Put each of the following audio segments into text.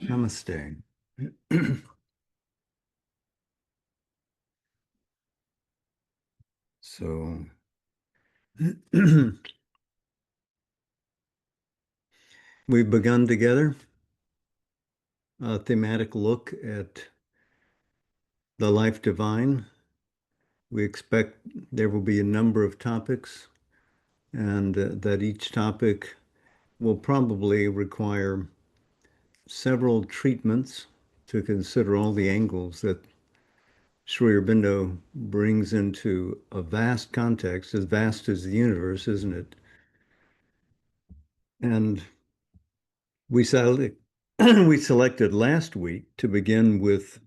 Namaste. So, we've begun together a thematic look at the life divine. We expect there will be a number of topics, and that each topic will probably require several treatments to consider all the angles that Sri Aurobindo brings into a vast context, as vast as the universe, isn't it? And we selected, we selected last week to begin with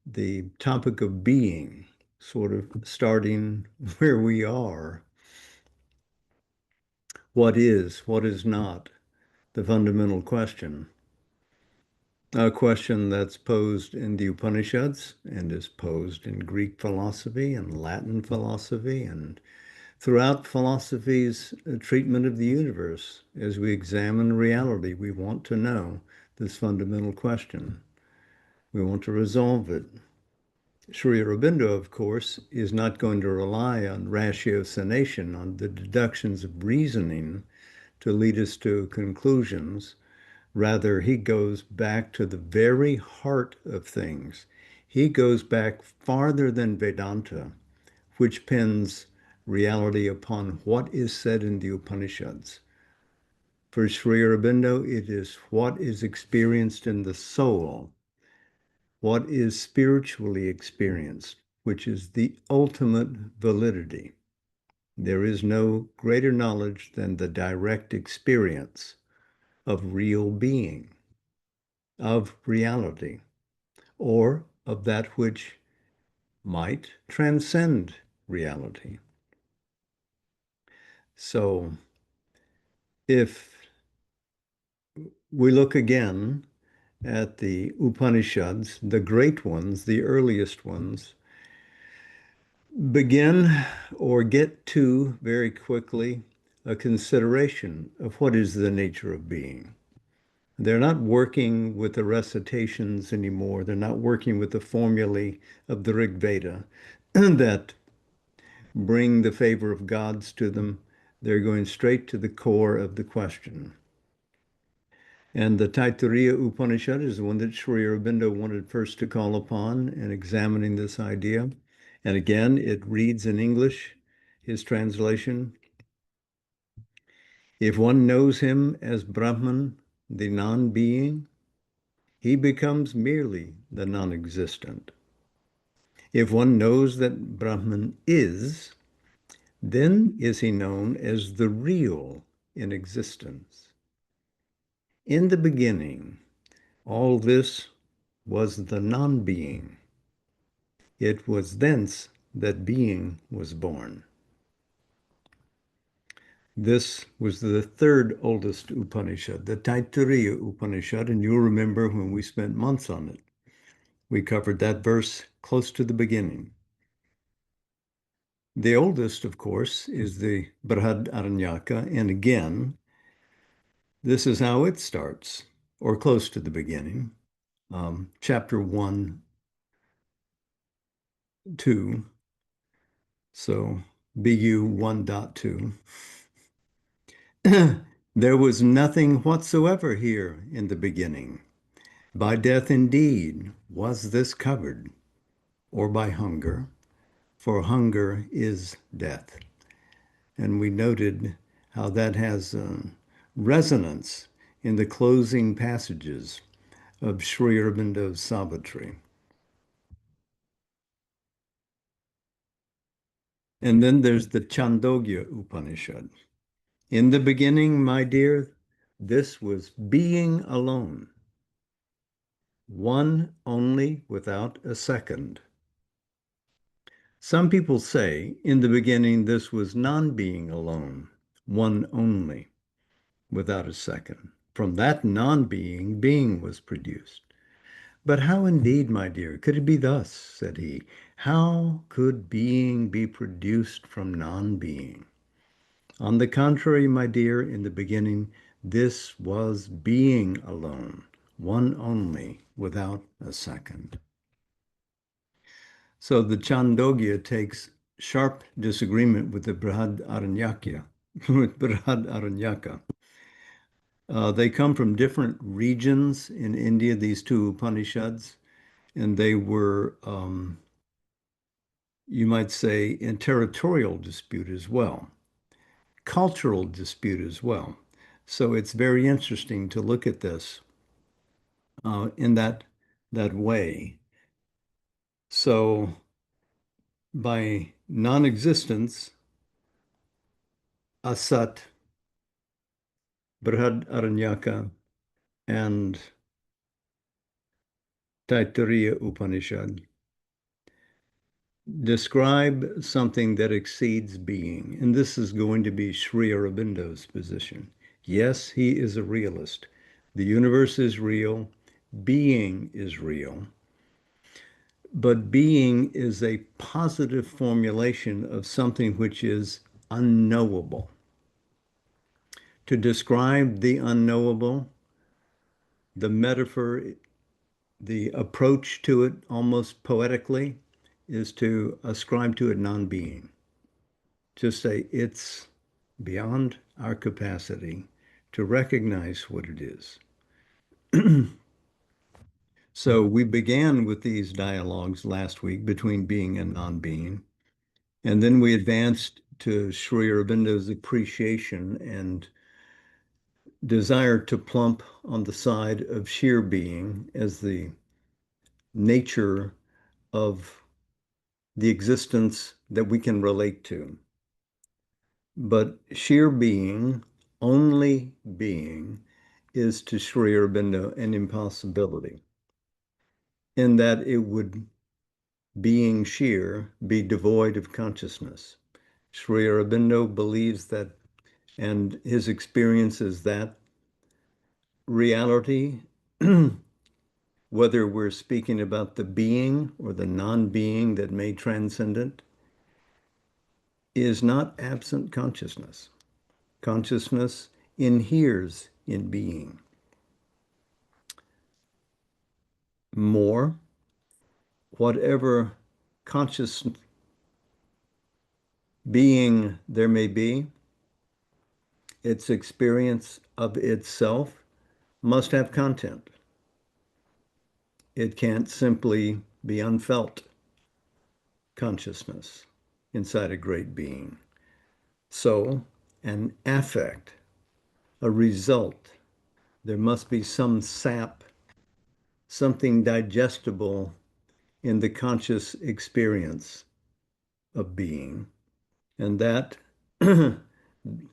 the topic of being, sort of starting where we are. What is not, the fundamental question. A question that's posed in the Upanishads and is posed in Greek philosophy and Latin philosophy and throughout philosophy's treatment of the universe. As we examine reality, we want to know this fundamental question. We want to resolve it. Sri Aurobindo, of course, is not going to rely on ratiocination, on the deductions of reasoning to lead us to conclusions. Rather, he goes back to the very heart of things. He goes back farther than Vedanta, which pins reality upon what is said in the Upanishads. For Sri Aurobindo, it is what is experienced in the soul, what is spiritually experienced, which is the ultimate validity. There is no greater knowledge than the direct experience of real being, of reality, or of that which might transcend reality. So if we look again at the Upanishads, the great ones, the earliest ones, begin or get to very quickly a consideration of what is the nature of being. They're not working with the recitations anymore. They're not working with the formulae of the Rig Veda that bring the favor of gods to them. They're going straight to the core of the question. And the Taittiriya Upanishad is the one that Sri Aurobindo wanted first to call upon in examining this idea. And again, it reads in English, his translation. If one knows him as Brahman, the non-being, he becomes merely the non-existent. If one knows that Brahman is, then is he known as the real in existence. In the beginning, all this was the non-being. It was thence that being was born. This was the third oldest Upanishad, the Taittiriya Upanishad, and you'll remember when we spent months on it. We covered that verse close to the beginning. The oldest, of course, is the Brihadaranyaka, and again, this is how it starts, or close to the beginning. Chapter 1, 2, so BU 1.2. There was nothing whatsoever here in the beginning. By death indeed was this covered, or by hunger, for hunger is death. And we noted how that has resonance in the closing passages of Sri Aurobindo's Savitri. And then there's the Chandogya Upanishad. In the beginning, my dear, this was being alone, one only without a second. Some people say, in the beginning, this was non-being alone, one only, without a second. From that non-being, being was produced. But how indeed, my dear, could it be thus? Said he. How could being be produced from non-being? On the contrary, my dear, in the beginning, this was being alone, one only, without a second. So the Chandogya takes sharp disagreement with the Brihad Aranyaka, with Brihad Aranyaka. They come from different regions in India, these two Upanishads, and they were, you might say, in territorial dispute as well, cultural dispute as well. So it's very interesting to look at this in that way. So by non-existence, Asat, Brihad Aranyaka, and Taittiriya Upanishad describe something that exceeds being. And this is going to be Sri Aurobindo's position. Yes, he is a realist. The universe is real, being is real, but being is a positive formulation of something which is unknowable. To describe the unknowable, the metaphor, the approach to it almost poetically is to ascribe to it non-being. Just say it's beyond our capacity to recognize what it is. So we began with these dialogues last week between being and non-being, and then we advanced to Sri Aurobindo's appreciation and desire to plump on the side of sheer being as the nature of the existence that we can relate to. But sheer being, only being, is to Sri Aurobindo an impossibility, in that it would, being sheer, be devoid of consciousness. Sri Aurobindo believes that, and his experience is that reality, whether we're speaking about the being or the non-being that may transcend it, is not absent consciousness. Consciousness inheres in being. More, whatever conscious being there may be, its experience of itself must have content. It can't simply be unfelt consciousness inside a great being. So, an affect, a result, there must be some sap, something digestible in the conscious experience of being. And that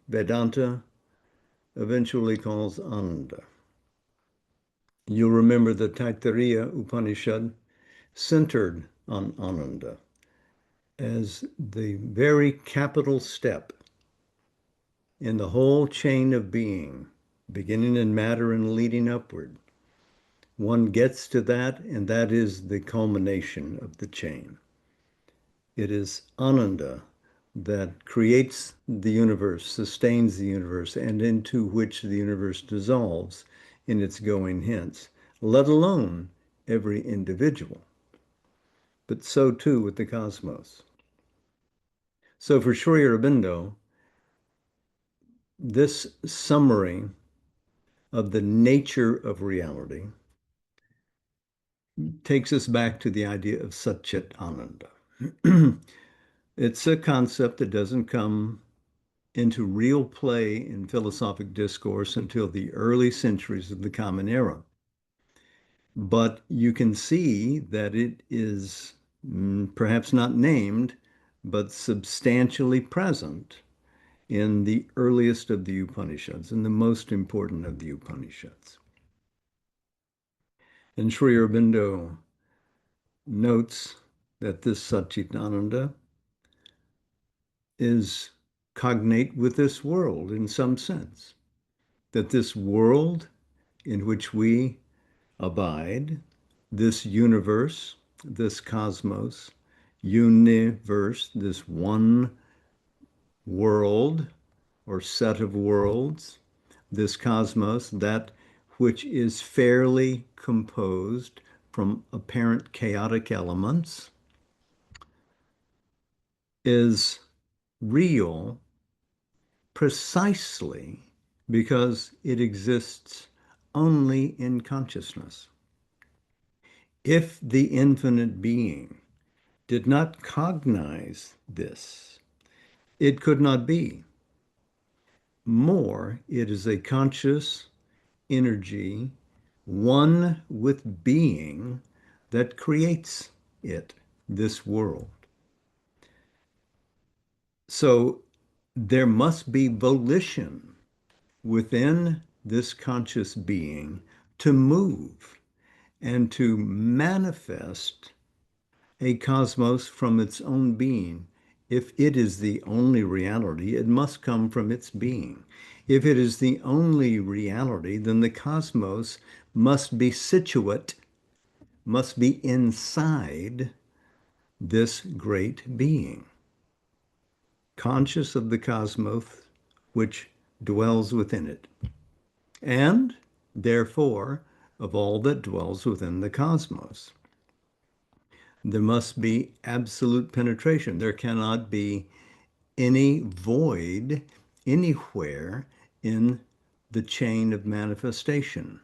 Vedanta eventually calls Ananda. You'll remember the Taittiriya Upanishad centered on Ananda as the very capital step in the whole chain of being, beginning in matter and leading upward. One gets to that, and that is the culmination of the chain. It is Ananda that creates the universe, sustains the universe, and into which the universe dissolves in its going hence, let alone every individual. But so too with the cosmos. So for Sri Aurobindo, this summary of the nature of reality takes us back to the idea of Satchit Ananda. It's a concept that doesn't come into real play in philosophic discourse until the early centuries of the Common Era. But you can see that it is perhaps not named, but substantially present in the earliest of the Upanishads and the most important of the Upanishads. And Sri Aurobindo notes that this Satchitananda is cognate with this world in some sense, that this world in which we abide, this universe, this cosmos, universe, this one world or set of worlds, this cosmos, that which is fairly composed from apparent chaotic elements, is real precisely because it exists only in consciousness. If the infinite being did not cognize this, it could not be. More, it is a conscious energy, one with being, that creates it, this world. So there must be volition within this conscious being to move and to manifest a cosmos from its own being. If it is the only reality, it must come from its being. If it is the only reality, then the cosmos must be situate, must be inside this great being, conscious of the cosmos which dwells within it, and therefore of all that dwells within the cosmos. There must be absolute penetration. There cannot be any void anywhere in the chain of manifestation.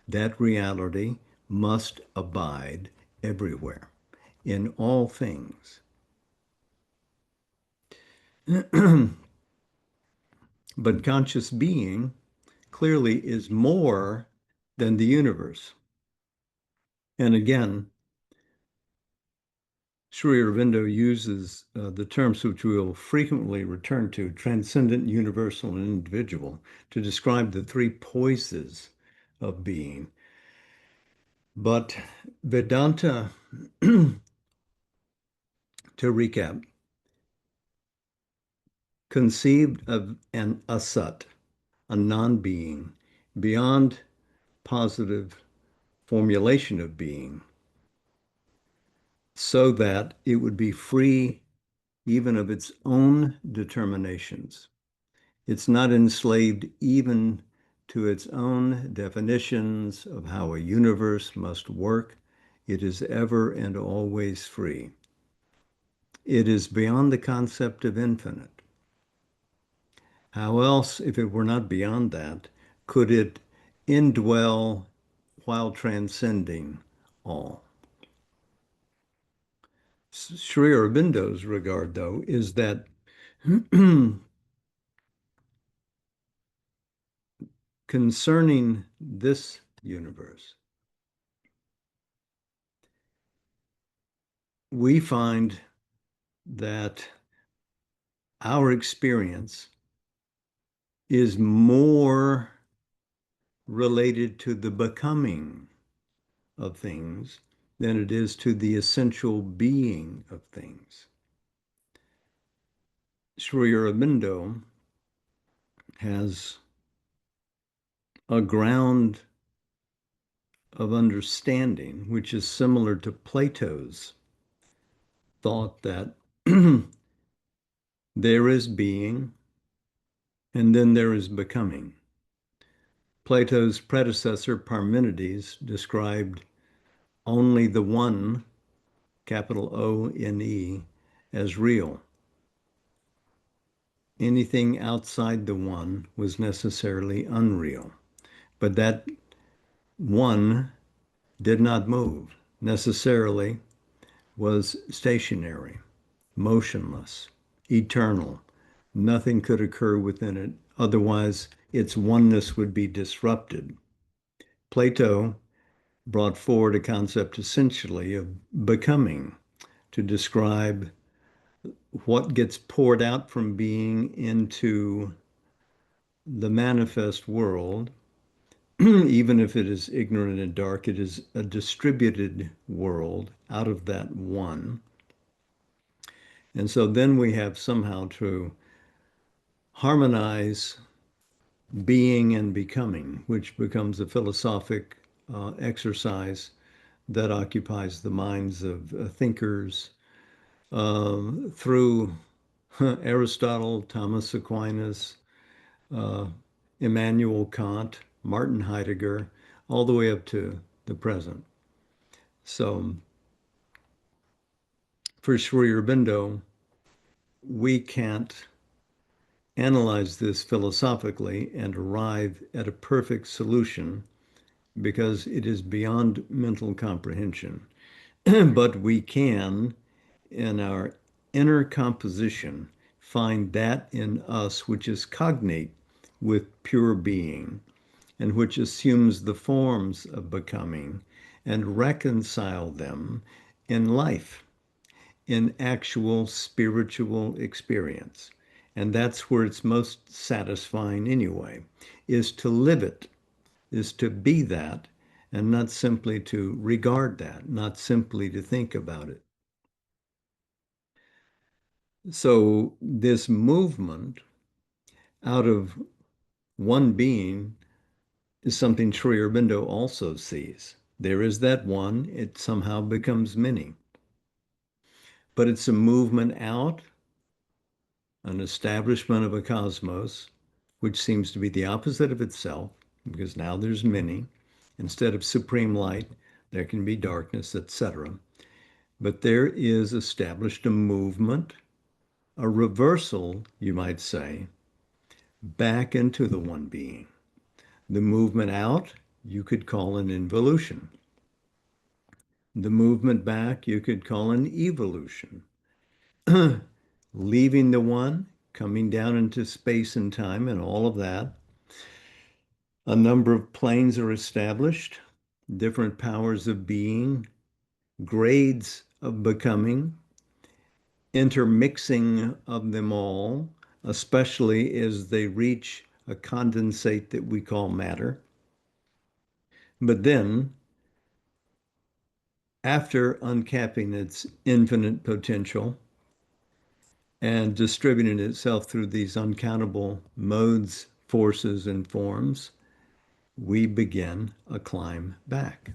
That reality must abide everywhere, in all things. But conscious being clearly is more than the universe. And again, Sri Aurobindo uses the terms which we will frequently return to, transcendent, universal, and individual, to describe the three poises of being. But Vedanta, to recap, conceived of an asat, a non-being, beyond positive formulation of being, so that it would be free even of its own determinations. It's not enslaved even to its own definitions of how a universe must work. It is ever and always free. It is beyond the concept of infinite. How else, if it were not beyond that, could it indwell while transcending all? Sri Aurobindo's regard, though, is that concerning this universe, we find that our experience is more related to the becoming of things than it is to the essential being of things. Sri Aurobindo has a ground of understanding which is similar to Plato's thought that there is being and then there is becoming. Plato's predecessor, Parmenides, described only the one, capital O-N-E, as real. Anything outside the one was necessarily unreal. But that one did not move, necessarily was stationary, motionless, eternal. Nothing could occur within it, otherwise its oneness would be disrupted. Plato brought forward a concept essentially of becoming to describe what gets poured out from being into the manifest world. Even if it is ignorant and dark, it is a distributed world out of that one. And so then we have somehow to harmonize being and becoming, which becomes a philosophic exercise that occupies the minds of thinkers through Aristotle, Thomas Aquinas, Immanuel Kant, Martin Heidegger, all the way up to the present. So for Sri Aurobindo, we can't analyze this philosophically and arrive at a perfect solution because it is beyond mental comprehension. But we can, in our inner composition, find that in us which is cognate with pure being and which assumes the forms of becoming and reconcile them in life, in actual spiritual experience. And that's where it's most satisfying anyway, is to live it, is to be that, and not simply to regard that, not simply to think about it. So this movement out of one being is something Sri Aurobindo also sees. There is that one, it somehow becomes many. But it's a movement out, an establishment of a cosmos, which seems to be the opposite of itself, because now there's many. Instead of supreme light, there can be darkness, etc. But there is established a movement, a reversal, you might say, back into the one being. The movement out, you could call an involution. The movement back, you could call an evolution. Leaving the one, coming down into space and time and all of that. A number of planes are established, different powers of being, grades of becoming, intermixing of them all, especially as they reach a condensate that we call matter. But then, after uncapping its infinite potential and distributing itself through these uncountable modes, forces, and forms, we begin a climb back.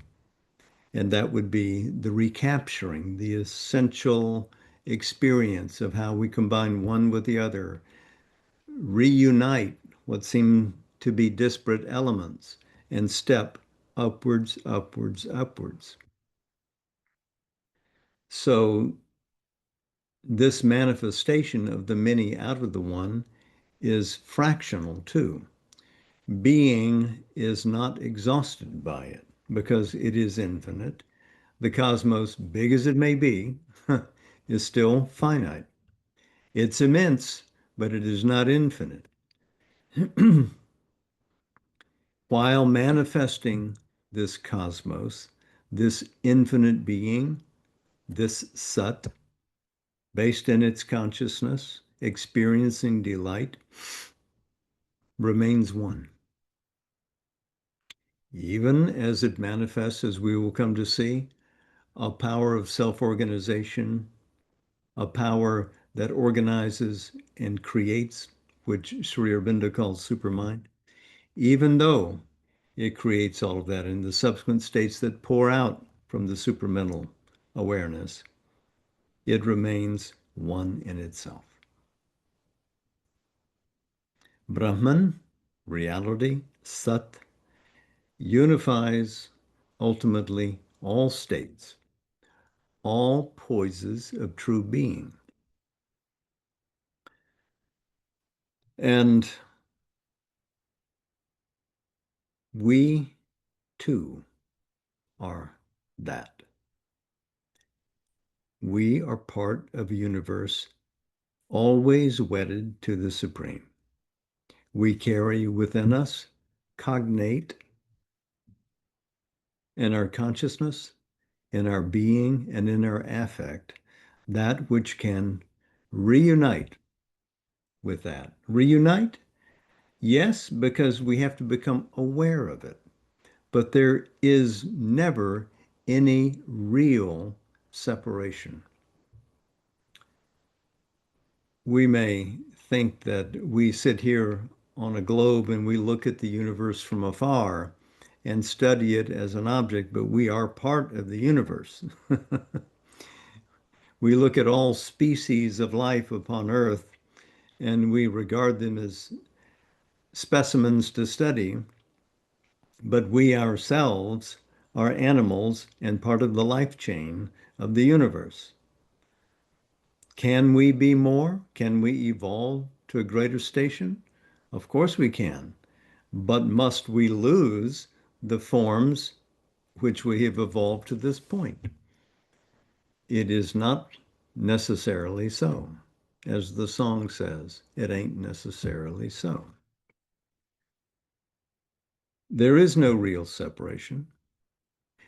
And that would be the recapturing, the essential experience of how we combine one with the other, reunite what seem to be disparate elements, and step upwards, upwards, upwards. So this manifestation of the many out of the one is fractional too. Being is not exhausted by it because it is infinite. The cosmos, big as it may be, is still finite. It's immense, but it is not infinite. While manifesting this cosmos, this infinite being, this Sat, based in its consciousness, experiencing delight, remains one. Even as it manifests, as we will come to see, a power of self-organization, a power that organizes and creates, which Sri Aurobindo calls supermind, even though it creates all of that in the subsequent states that pour out from the supramental awareness, it remains one in itself. Brahman, reality, Sat, unifies ultimately all states, all poises of true being. And we too are that. We are part of a universe always wedded to the Supreme. We carry within us, cognate in our consciousness, in our being, and in our affect, that which can reunite with that. Reunite? Yes, because we have to become aware of it. But there is never any real separation. We may think that we sit here on a globe and we look at the universe from afar and study it as an object, but we are part of the universe. We look at all species of life upon Earth and we regard them as specimens to study, But we ourselves are animals and part of the life chain of the universe. Can we be more? Can we evolve to a greater station? Of course we can. But must we lose the forms which we have evolved to this point? It is not necessarily so. As the song says, it ain't necessarily so. There is no real separation,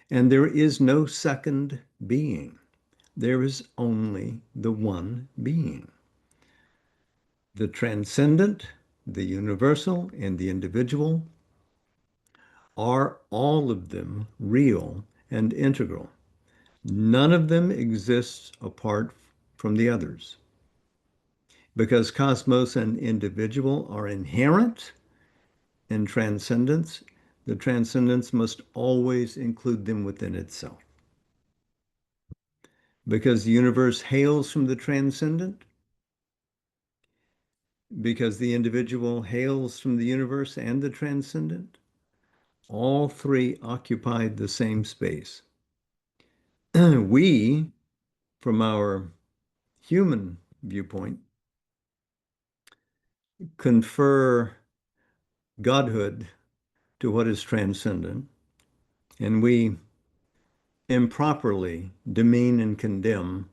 and there is no second being. There is only the one being. The transcendent, the universal, and the individual are all of them real and integral. None of them exists apart from the others. Because cosmos and individual are inherent in transcendence, the transcendence must always include them within itself. Because the universe hails from the transcendent, because the individual hails from the universe and the transcendent, all three occupied the same space. We, from our human viewpoint, confer godhood to what is transcendent, and we improperly demean and condemn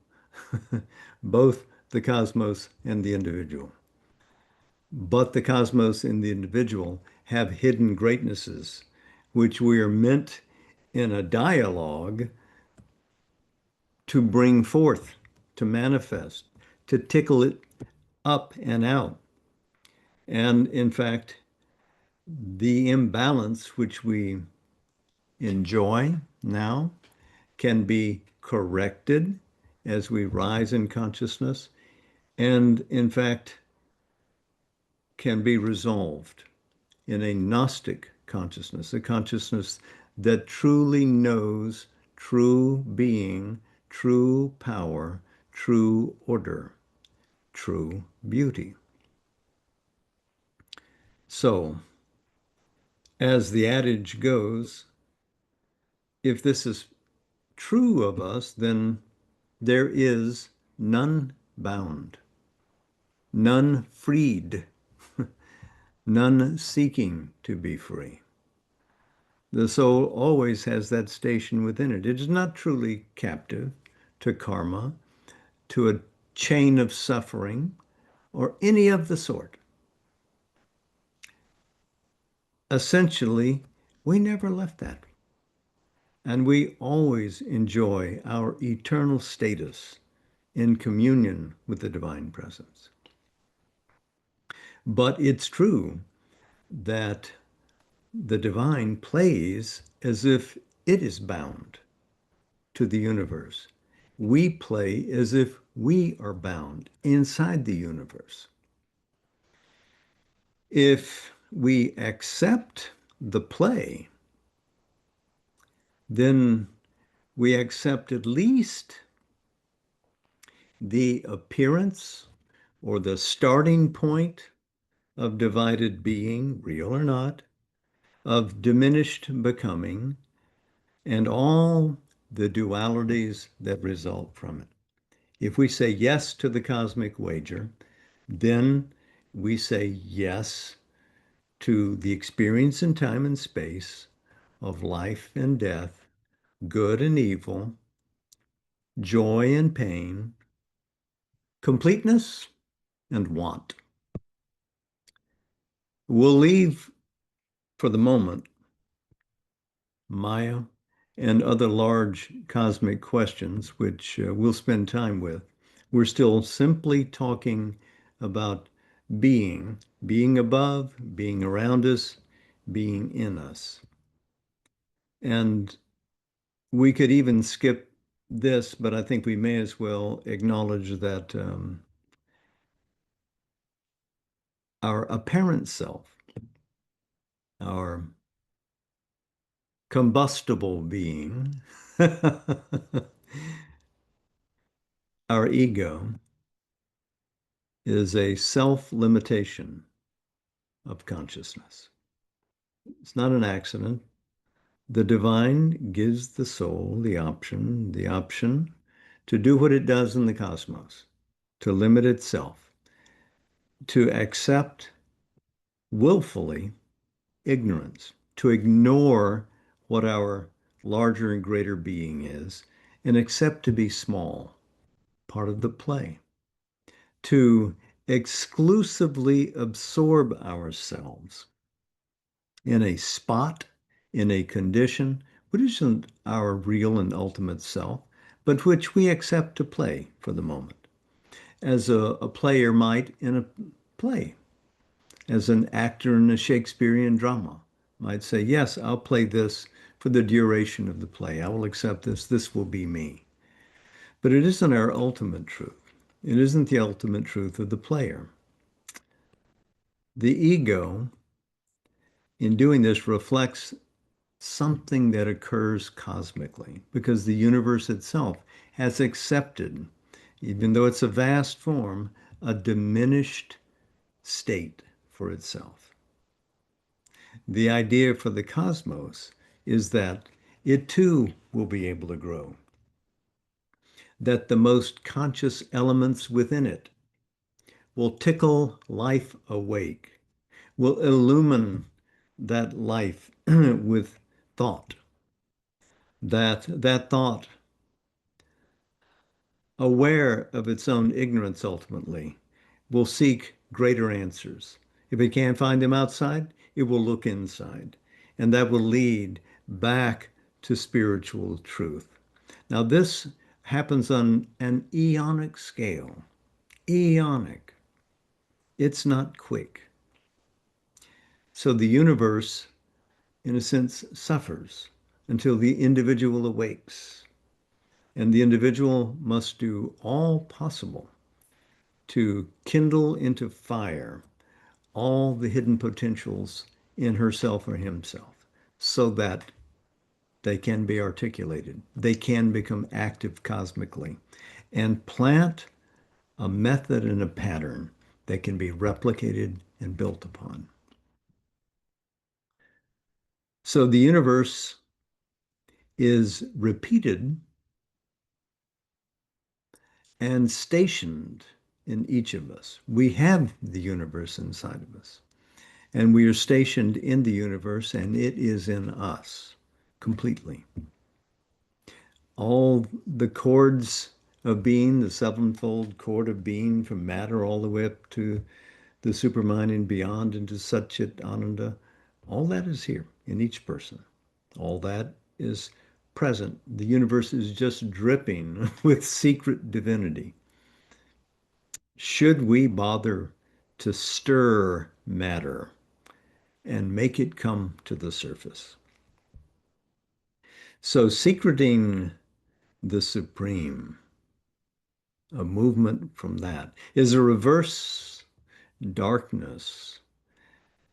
both the cosmos and the individual. But the cosmos and the individual have hidden greatnesses, which we are meant in a dialogue to bring forth, to manifest, to tickle it up and out. And in fact, the imbalance which we enjoy now can be corrected as we rise in consciousness, and in fact, can be resolved in a Gnostic consciousness, a consciousness that truly knows true being, true power, true order, true beauty. So, as the adage goes, if this is true of us, then there is none bound, none freed, none seeking to be free. The soul always has that station within it. It is not truly captive to karma, to a chain of suffering, or any of the sort. Essentially, we never left that. And we always enjoy our eternal status in communion with the divine presence. But it's true that the divine plays as if it is bound to the universe. We play as if we are bound inside the universe. If we accept the play, then we accept at least the appearance or the starting point of divided being, real or not, of diminished becoming, and all the dualities that result from it. If we say yes to the cosmic wager, then we say yes to the experience in time and space of life and death, good and evil, joy and pain, completeness and want. We'll leave for the moment Maya and other large cosmic questions, which we'll spend time with. We're still simply talking about being above, being around us, being in us. And we could even skip this, but I think we may as well acknowledge that our apparent self, our combustible being, our ego, is a self-limitation of consciousness. It's not an accident. The divine gives the soul the option to do what it does in the cosmos, to limit itself, to accept willfully ignorance, to ignore what our larger and greater being is, and accept to be small, part of the play, to exclusively absorb ourselves in a spot, in a condition, which isn't our real and ultimate self, but which we accept to play for the moment, as a player might in a play, as an actor in a Shakespearean drama might say, yes, I'll play this for the duration of the play. I will accept this. This will be me. But it isn't our ultimate truth. It isn't the ultimate truth of the player. The ego, in doing this, reflects something that occurs cosmically because the universe itself has accepted, even though it's a vast form, a diminished state for itself. The idea for the cosmos is that it too will be able to grow, that the most conscious elements within it will tickle life awake, will illumine that life with thought, that thought, aware of its own ignorance ultimately, will seek greater answers. If it can't find them outside, it will look inside. And that will lead back to spiritual truth. Now, this happens on an eonic scale. Eonic. It's not quick. So the universe, in a sense, suffers until the individual awakes. And the individual must do all possible to kindle into fire all the hidden potentials in herself or himself so that they can be articulated. They can become active cosmically and plant a method and a pattern that can be replicated and built upon. So the universe is repeated and stationed in each of us. We have the universe inside of us, and we are stationed in the universe, and it is in us completely. All the chords of being, the sevenfold chord of being from matter all the way up to the supermind and beyond into Satchit Ananda, all that is here in each person. All that is present. The universe is just dripping with secret divinity. Should we bother to stir matter and make it come to the surface? So secreting the supreme, a movement from that, is a reverse darkness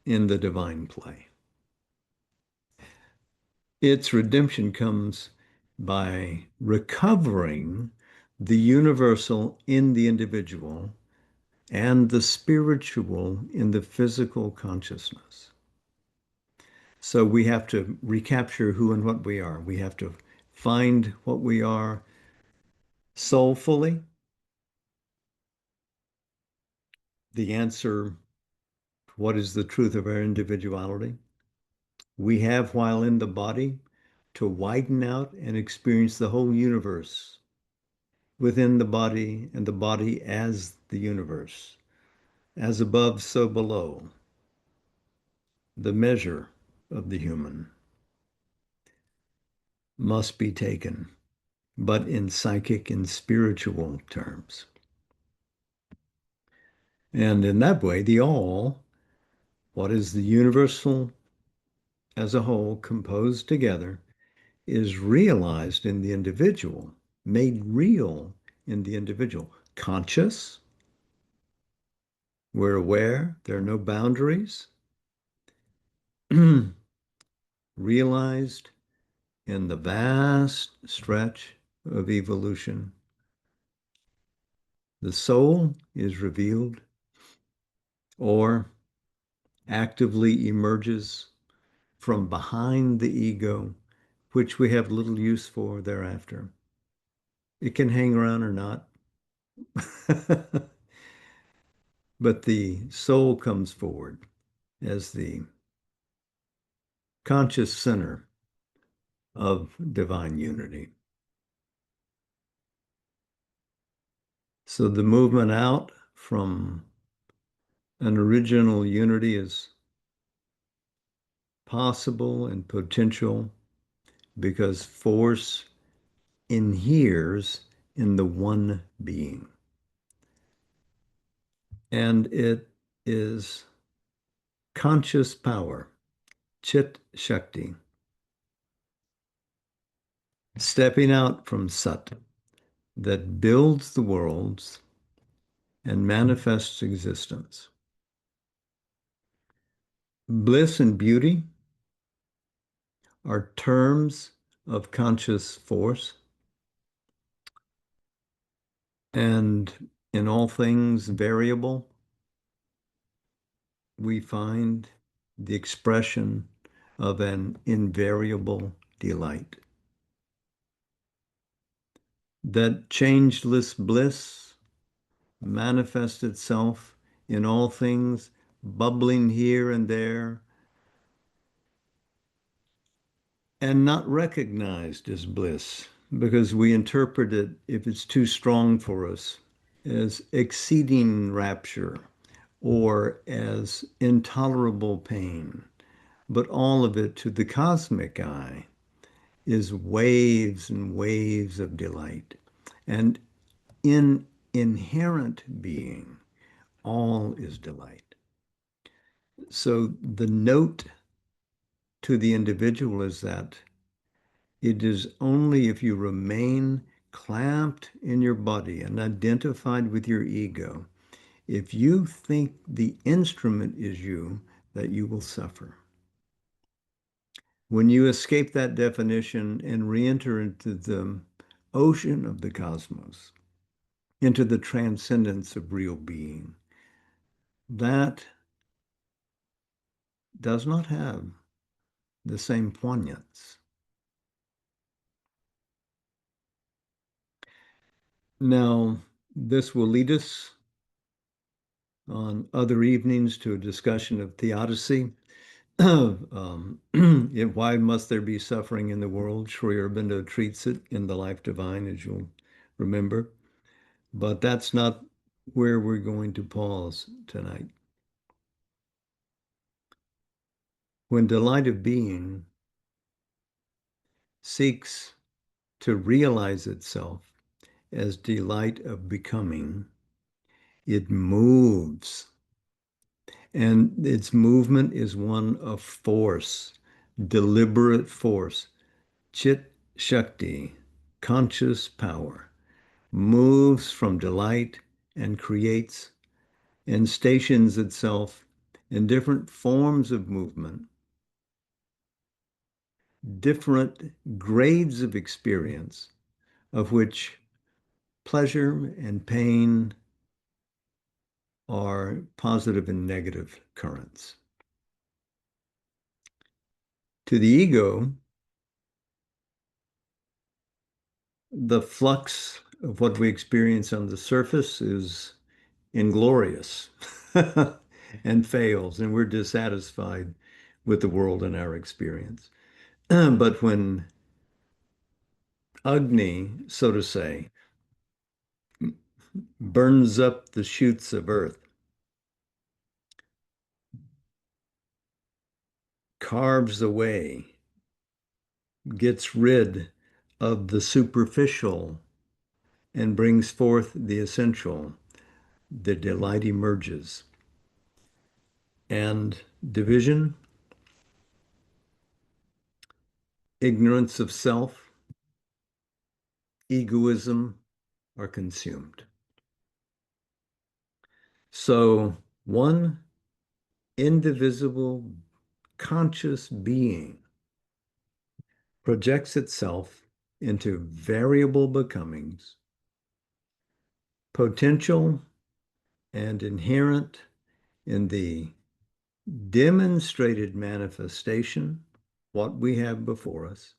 in the divine play. Its redemption comes by recovering the universal in the individual and the spiritual in the physical consciousness. So we have to recapture who and what we are. We have to find what we are soulfully. The answer, what is the truth of our individuality? We have, while in the body, to widen out and experience the whole universe within the body and the body as the universe, as above, so below, the measure of the human must be taken, but in psychic and spiritual terms. And in that way, the all, what is the universal as a whole composed together, is realized in the individual, made real in the individual. Conscious, we're aware, there are no boundaries. Realized in the vast stretch of evolution. The soul is revealed or actively emerges from behind the ego which we have little use for thereafter. It can hang around or not, but the soul comes forward as the conscious center of divine unity. So the movement out from an original unity is possible and potential because force inheres in the one being. And it is conscious power, Chit Shakti, stepping out from Sat, that builds the worlds and manifests existence. Bliss and beauty are terms of conscious force, and in all things variable, we find the expression of an invariable delight. That changeless bliss manifests itself in all things, bubbling here and there, and not recognized as bliss because we interpret it, if it's too strong for us, as exceeding rapture or as intolerable pain. But all of it to the cosmic eye is waves and waves of delight. And in inherent being, all is delight. So the note to the individual is that it is only if you remain clamped in your body and identified with your ego, if you think the instrument is you, that you will suffer. When you escape that definition and re-enter into the ocean of the cosmos, into the transcendence of real being, that does not have the same poignance. Now, this will lead us on other evenings to a discussion of theodicy. Why must there be suffering in the world? Sri Aurobindo treats it in The Life Divine, as you'll remember. But that's not where we're going to pause tonight. When delight of being seeks to realize itself as delight of becoming, it moves. And its movement is one of force, deliberate force. Chit Shakti, conscious power, moves from delight and creates and stations itself in different forms of movement, different grades of experience, of which pleasure and pain are positive and negative currents. To the ego, the flux of what we experience on the surface is inglorious and fails, and we're dissatisfied with the world and our experience. But when Agni, so to say, burns up the shoots of earth, carves away, gets rid of the superficial, and brings forth the essential, the delight emerges. And division, ignorance of self, egoism are consumed. So one indivisible conscious being projects itself into variable becomings, potential and inherent in the demonstrated manifestation, what we have before us,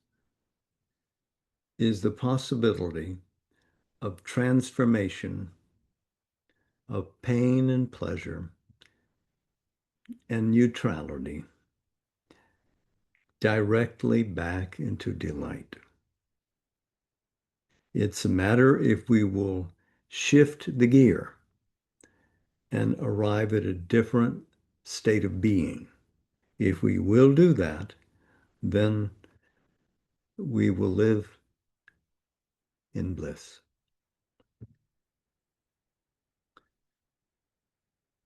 is the possibility of transformation of pain and pleasure and neutrality directly back into delight. It's a matter if we will shift the gear and arrive at a different state of being. If we will do that, then we will live in bliss.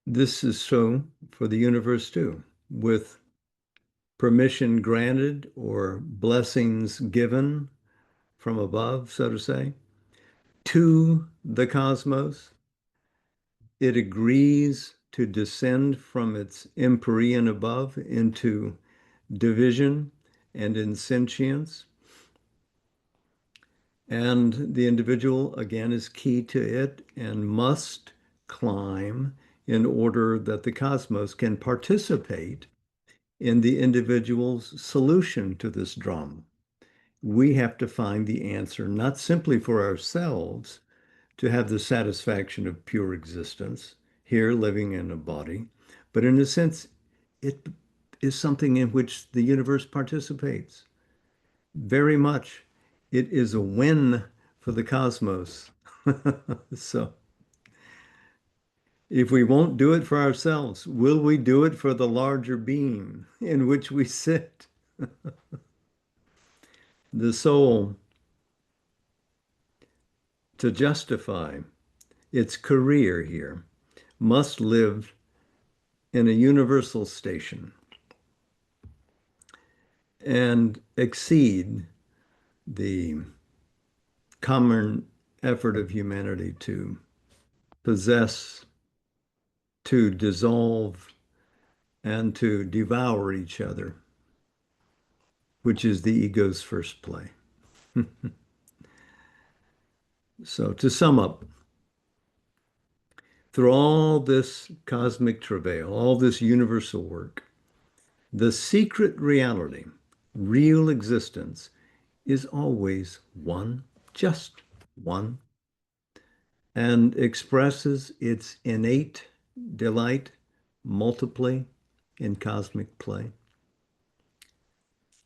This is so for the universe too, with permission granted or blessings given from above, so to say, to the cosmos. It agrees to descend from its empyrean above into division and insentience. And the individual, again, is key to it and must climb in order that the cosmos can participate in the individual's solution to this drama. We have to find the answer, not simply for ourselves to have the satisfaction of pure existence here living in a body, but in a sense, it is something in which the universe participates very much. It is a win for the cosmos. So, if we won't do it for ourselves, will we do it for the larger being in which we sit? The soul, to justify its career here, must live in a universal station and exceed the common effort of humanity to possess, to dissolve, and to devour each other, which is the ego's first play. So, to sum up, through all this cosmic travail, all this universal work, the secret reality, real existence, is always one, just one, and expresses its innate delight multiply in cosmic play.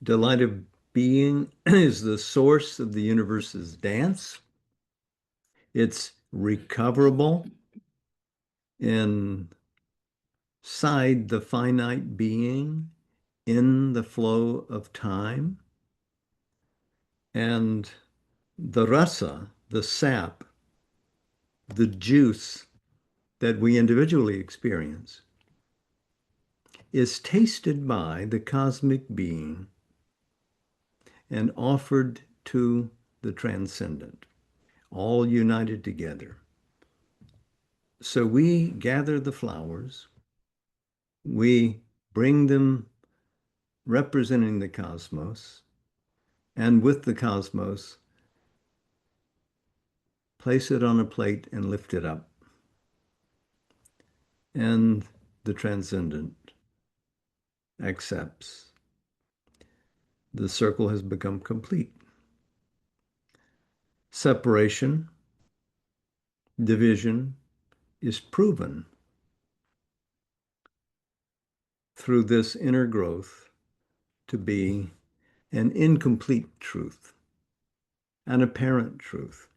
Delight of being is the source of the universe's dance. It's recoverable inside the finite being in the flow of time. And the rasa, the sap, the juice that we individually experience is tasted by the cosmic being and offered to the transcendent, all united together. So we gather the flowers, we bring them representing the cosmos, and with the cosmos, place it on a plate and lift it up. And the transcendent accepts. The circle has become complete. Separation, division is proven through this inner growth to be an incomplete truth, an apparent truth.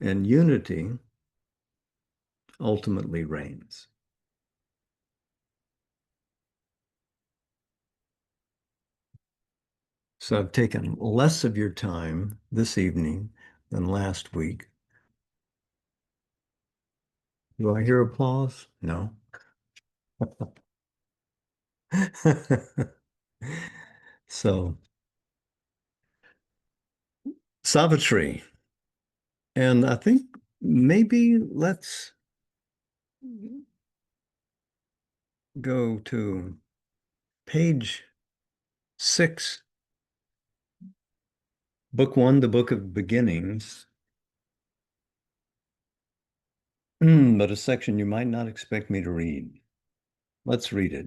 And unity ultimately reigns. So I've taken less of your time this evening than last week. Do I hear applause? No. So, Savitri, and I think maybe let's go to page 6, book 1, the Book of Beginnings, but a section you might not expect me to read. Let's read it.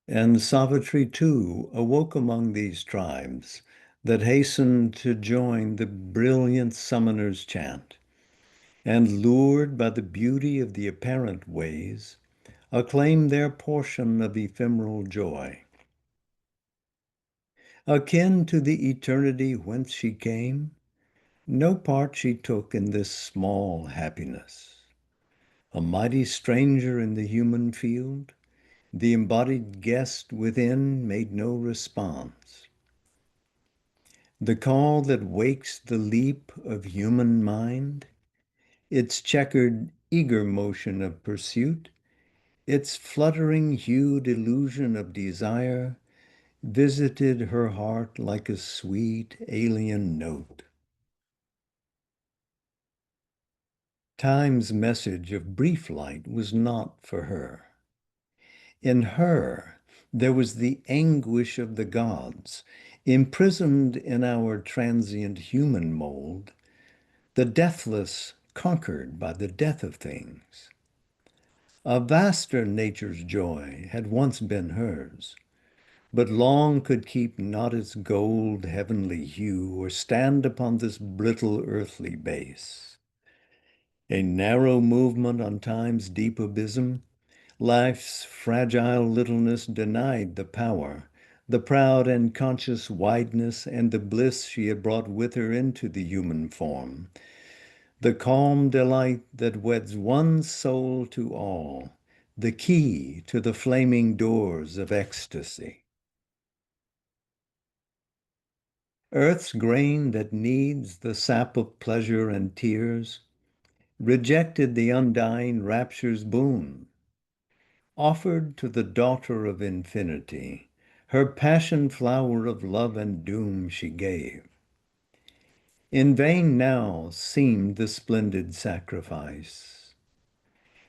And Savitri too awoke among these tribes that hastened to join the brilliant summoner's chant, and lured by the beauty of the apparent ways, acclaimed their portion of ephemeral joy. Akin to the eternity whence she came, no part she took in this small happiness. A mighty stranger in the human field, the embodied guest within made no response. The call that wakes the leap of human mind, its checkered, eager motion of pursuit, its fluttering hued illusion of desire, visited her heart like a sweet alien note. Time's message of brief light was not for her. In her, there was the anguish of the gods, imprisoned in our transient human mold, the deathless conquered by the death of things. A vaster nature's joy had once been hers, but long could keep not its gold heavenly hue or stand upon this brittle earthly base. A narrow movement on time's deep abysm, life's fragile littleness denied the power, the proud and conscious wideness and the bliss she had brought with her into the human form, the calm delight that weds one soul to all, the key to the flaming doors of ecstasy. Earth's grain that needs the sap of pleasure and tears rejected the undying rapture's boon, offered to the daughter of infinity, her passion flower of love and doom she gave. In vain now seemed the splendid sacrifice.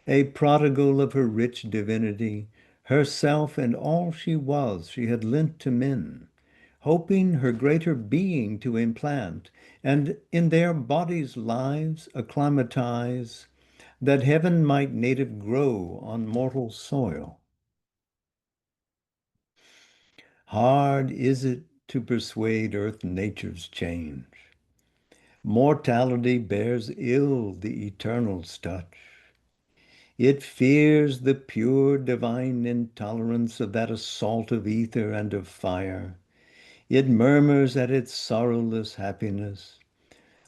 A prodigal of her rich divinity, herself and all she was, she had lent to men, hoping her greater being to implant, and in their bodies' lives acclimatize, that heaven might native grow on mortal soil. Hard is it to persuade earth nature's change. Mortality bears ill the eternal's touch. It fears the pure divine intolerance of that assault of ether and of fire. It murmurs at its sorrowless happiness,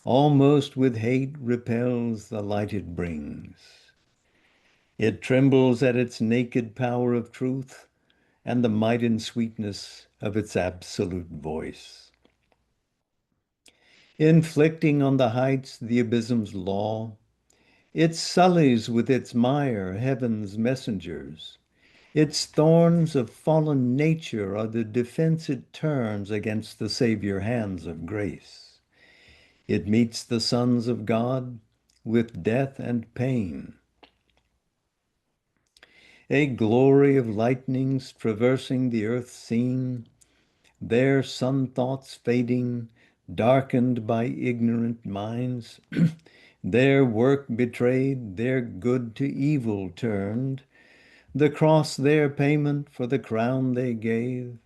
almost with hate repels the light it brings. It trembles at its naked power of truth and the might and sweetness of its absolute voice. Inflicting on the heights the abysm's law, it sullies with its mire heaven's messengers. Its thorns of fallen nature are the defense it turns against the Savior hands of grace. It meets the sons of God with death and pain. A glory of lightnings traversing the earth scene, their sun thoughts fading, darkened by ignorant minds, their work betrayed, their good to evil turned, the cross their payment for the crown they gave,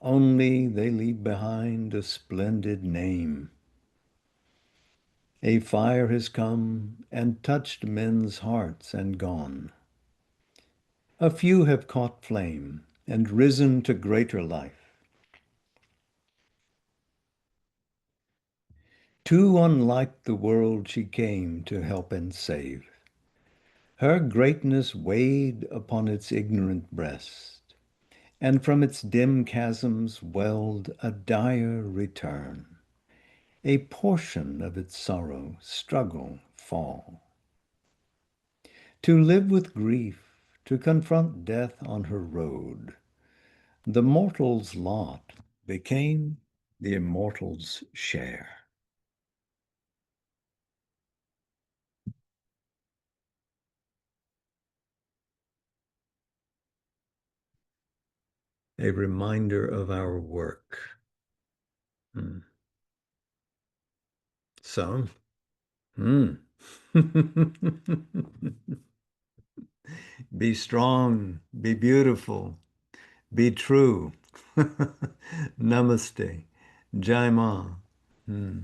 only they leave behind a splendid name. A fire has come and touched men's hearts and gone. A few have caught flame and risen to greater life. Too unlike the world she came to help and save. Her greatness weighed upon its ignorant breast, and from its dim chasms welled a dire return, a portion of its sorrow, struggle, fall. To live with grief, to confront death on her road, the mortal's lot became the immortal's share. A reminder of our work. Hmm. So, hmm. Be strong, be beautiful, Be true. Namaste. Jai Ma. Hmm.